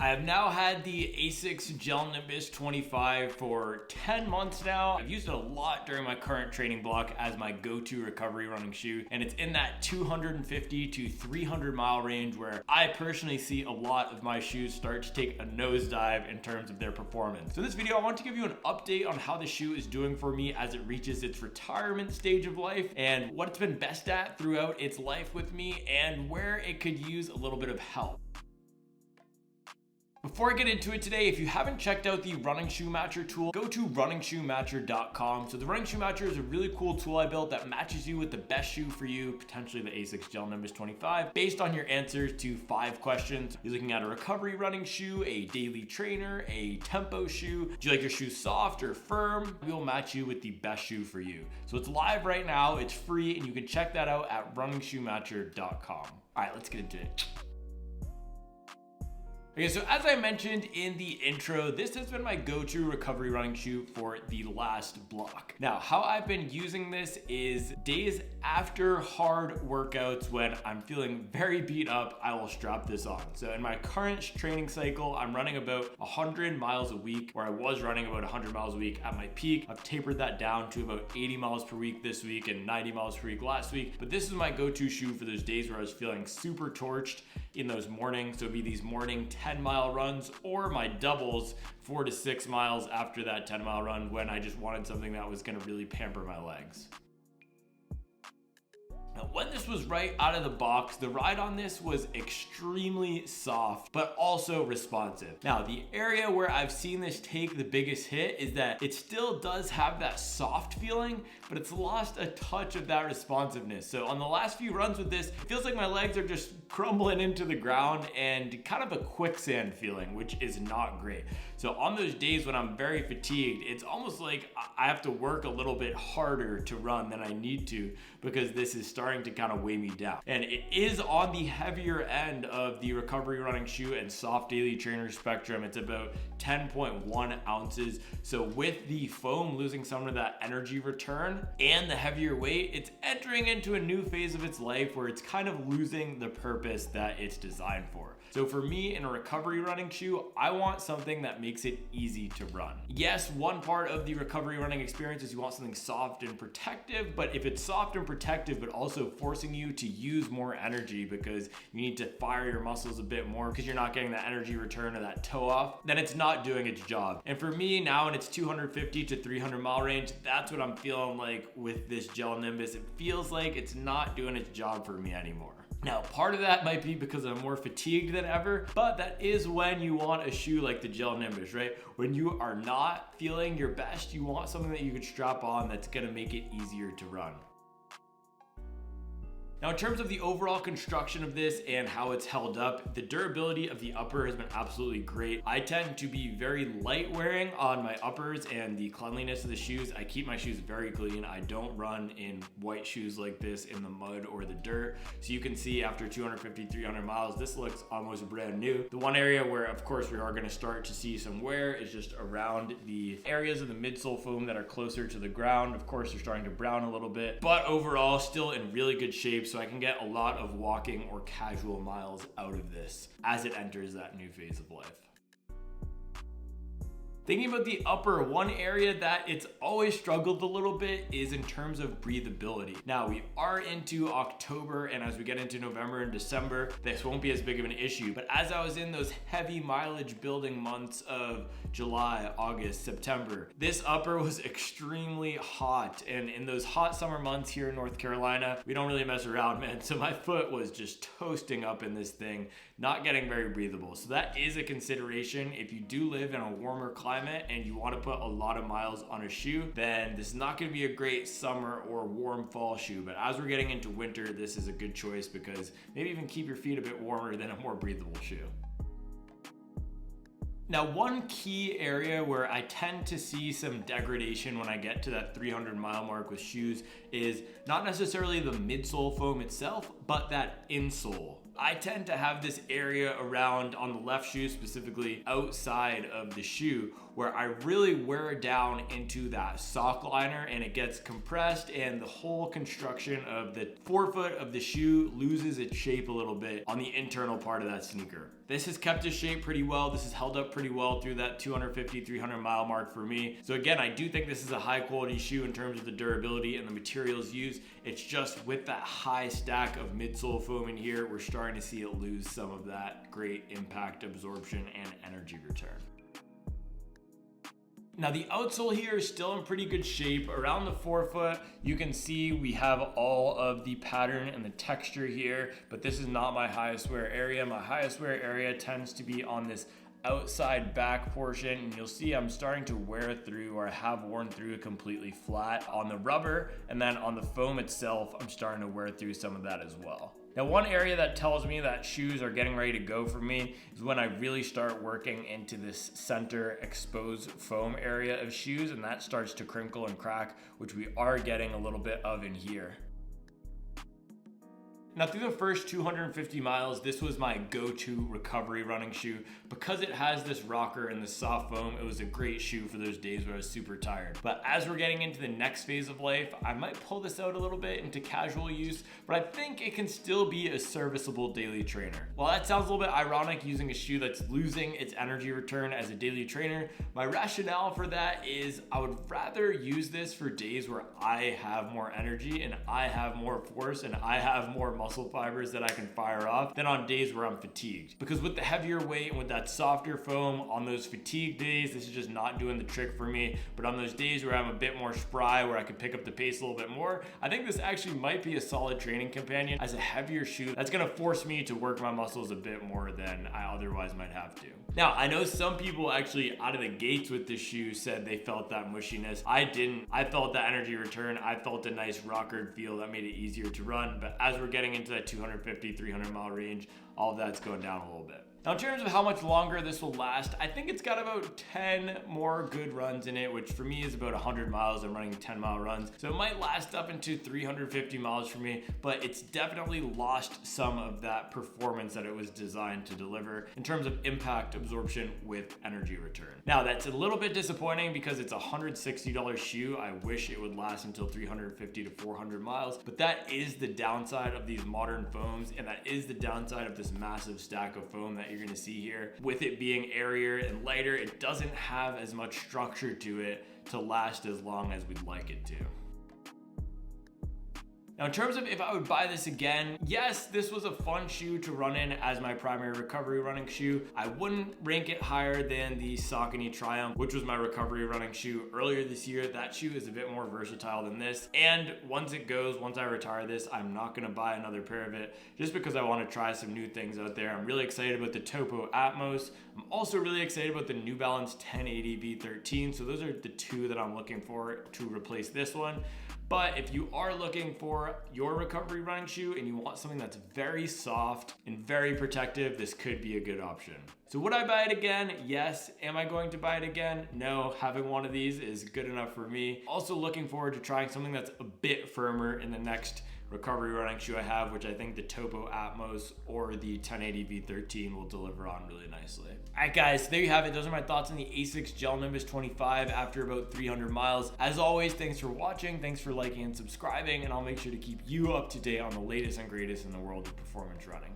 I have now had the Asics Gel-Nimbus 25 for 10 months now. I've used it a lot during my current training block as my go-to recovery running shoe, and it's in that 250 to 300 mile range where I personally see a lot of my shoes start to take a nosedive in terms of their performance. So in this video, I want to give you an update on how the shoe is doing for me as it reaches its retirement stage of life and what it's been best at throughout its life with me and where it could use a little bit of help. Before I get into it today, if you haven't checked out the Running Shoe Matcher tool, go to runningshoematcher.com. So the Running Shoe Matcher is a really cool tool I built that matches you with the best shoe for you, potentially the Asics Gel-Nimbus 25, based on your answers to 5 questions. You're looking at a recovery running shoe, a daily trainer, a tempo shoe. Do you like your shoe soft or firm? We'll match you with the best shoe for you. So it's live right now, it's free, and you can check that out at runningshoematcher.com. All right, let's get into it. Okay, so as I mentioned in the intro, this has been my go-to recovery running shoe for the last block. Now, how I've been using this is days after hard workouts when I'm feeling very beat up, I will strap this on. So in my current training cycle, I'm running about 100 miles a week, where I was running about 100 miles a week at my peak. I've tapered that down to about 80 miles per week this week and 90 miles per week last week. But this is my go-to shoe for those days where I was feeling super torched in those mornings. So it'd be these morning 10-mile runs or my doubles 4 to 6 miles after that 10-mile run when I just wanted something that was gonna really pamper my legs. Now, when this was right out of the box, the ride on this was extremely soft, but also responsive. Now, the area where I've seen this take the biggest hit is that it still does have that soft feeling, but it's lost a touch of that responsiveness. So on the last few runs with this, it feels like my legs are just crumbling into the ground and kind of a quicksand feeling, which is not great. So on those days when I'm very fatigued, it's almost like I have to work a little bit harder to run than I need to because this is starting to kind of weigh me down. And it is on the heavier end of the recovery running shoe and soft daily trainer spectrum. It's about 10.1 ounces. So with the foam losing some of that energy return and the heavier weight, it's entering into a new phase of its life where it's kind of losing the purpose that it's designed for. So for me, in a recovery running shoe, I want something that makes it easy to run. Yes, one part of the recovery running experience is you want something soft and protective, but if it's soft and protective, but also forcing you to use more energy because you need to fire your muscles a bit more because you're not getting that energy return or that toe off, then it's not doing its job. And for me now in its 250 to 300 mile range, that's what I'm feeling like with this Gel-Nimbus. It feels like it's not doing its job for me anymore. Now, part of that might be because I'm more fatigued than ever, but that is when you want a shoe like the Gel-Nimbus, right? When you are not feeling your best, you want something that you could strap on that's gonna make it easier to run. Now, in terms of the overall construction of this and how it's held up, the durability of the upper has been absolutely great. I tend to be very light wearing on my uppers and the cleanliness of the shoes. I keep my shoes very clean. I don't run in white shoes like this in the mud or the dirt. So you can see after 250, 300 miles, this looks almost brand new. The one area where, of course, we are gonna start to see some wear is just around the areas of the midsole foam that are closer to the ground. Of course, they're starting to brown a little bit, but overall, still in really good shape. So I can get a lot of walking or casual miles out of this as it enters that new phase of life. Thinking about the upper, one area that it's always struggled a little bit is in terms of breathability. Now we are into October, and as we get into November and December, this won't be as big of an issue. But as I was in those heavy mileage building months of July, August, September, this upper was extremely hot. And in those hot summer months here in North Carolina, we don't really mess around, man. So my foot was just toasting up in this thing, not getting very breathable. So that is a consideration. If you do live in a warmer climate and you want to put a lot of miles on a shoe, then this is not going to be a great summer or warm fall shoe. But as we're getting into winter, this is a good choice because maybe even keep your feet a bit warmer than a more breathable shoe. Now, one key area where I tend to see some degradation when I get to that 300 mile mark with shoes is not necessarily the midsole foam itself, but that insole. I tend to have this area around on the left shoe, specifically outside of the shoe, where I really wear down into that sock liner and it gets compressed and the whole construction of the forefoot of the shoe loses its shape a little bit on the internal part of that sneaker. This has kept its shape pretty well. This has held up pretty well through that 250, 300 mile mark for me. So again, I do think this is a high quality shoe in terms of the durability and the materials used. It's just with that high stack of midsole foam in here, we're starting to see it lose some of that great impact absorption and energy return. Now the outsole here is still in pretty good shape. Around the forefoot, you can see we have all of the pattern and the texture here, but this is not my highest wear area. My highest wear area tends to be on this outside back portion, and you'll see I'm starting to wear through, or have worn through, completely flat on the rubber, and then on the foam itself, I'm starting to wear through some of that as well. Now, one area that tells me that shoes are getting ready to go for me is when I really start working into this center exposed foam area of shoes, and that starts to crinkle and crack, which we are getting a little bit of in here. Now through the first 250 miles, this was my go-to recovery running shoe. Because it has this rocker and this soft foam, it was a great shoe for those days where I was super tired. But as we're getting into the next phase of life, I might pull this out a little bit into casual use, but I think it can still be a serviceable daily trainer. While that sounds a little bit ironic using a shoe that's losing its energy return as a daily trainer, my rationale for that is I would rather use this for days where I have more energy and I have more force and I have more muscle fibers that I can fire off than on days where I'm fatigued. Because with the heavier weight and with that softer foam on those fatigue days, this is just not doing the trick for me. But on those days where I'm a bit more spry, where I can pick up the pace a little bit more, I think this actually might be a solid training companion as a heavier shoe that's gonna force me to work my muscles a bit more than I otherwise might have to. Now, I know some people actually out of the gates with this shoe said they felt that mushiness. I didn't. I felt that energy return. I felt a nice rockered feel that made it easier to run. But as we're getting into that 250, 300 mile range, all of that's going down a little bit. Now, in terms of how much longer this will last, I think it's got about 10 more good runs in it, which for me is about 100 miles. I'm running 10-mile runs. So it might last up into 350 miles for me, but it's definitely lost some of that performance that it was designed to deliver in terms of impact absorption with energy return. Now, that's a little bit disappointing because it's a $160 shoe. I wish it would last until 350 to 400 miles, but that is the downside of these modern foams, and that is the downside of this massive stack of foam that you're going to see here. With it being airier and lighter, it doesn't have as much structure to it to last as long as we'd like it to. Now, in terms of if I would buy this again, yes, this was a fun shoe to run in as my primary recovery running shoe. I wouldn't rank it higher than the Saucony Triumph, which was my recovery running shoe earlier this year. That shoe is a bit more versatile than this. And once I retire this, I'm not gonna buy another pair of it just because I wanna try some new things out there. I'm really excited about the Topo Atmos. I'm also really excited about the New Balance 1080 V13. So those are the two that I'm looking for to replace this one. But if you are looking for your recovery running shoe and you want something that's very soft and very protective, this could be a good option. So would I buy it again? Yes. Am I going to buy it again? No. Having one of these is good enough for me. Also looking forward to trying something that's a bit firmer in the next recovery running shoe I have, which I think the Topo Atmos or the 1080 V13 will deliver on really nicely. All right, guys, there you have it. Those are my thoughts on the Asics Gel-Nimbus 25 after about 300 miles. As always, thanks for watching, thanks for liking and subscribing, and I'll make sure to keep you up to date on the latest and greatest in the world of performance running.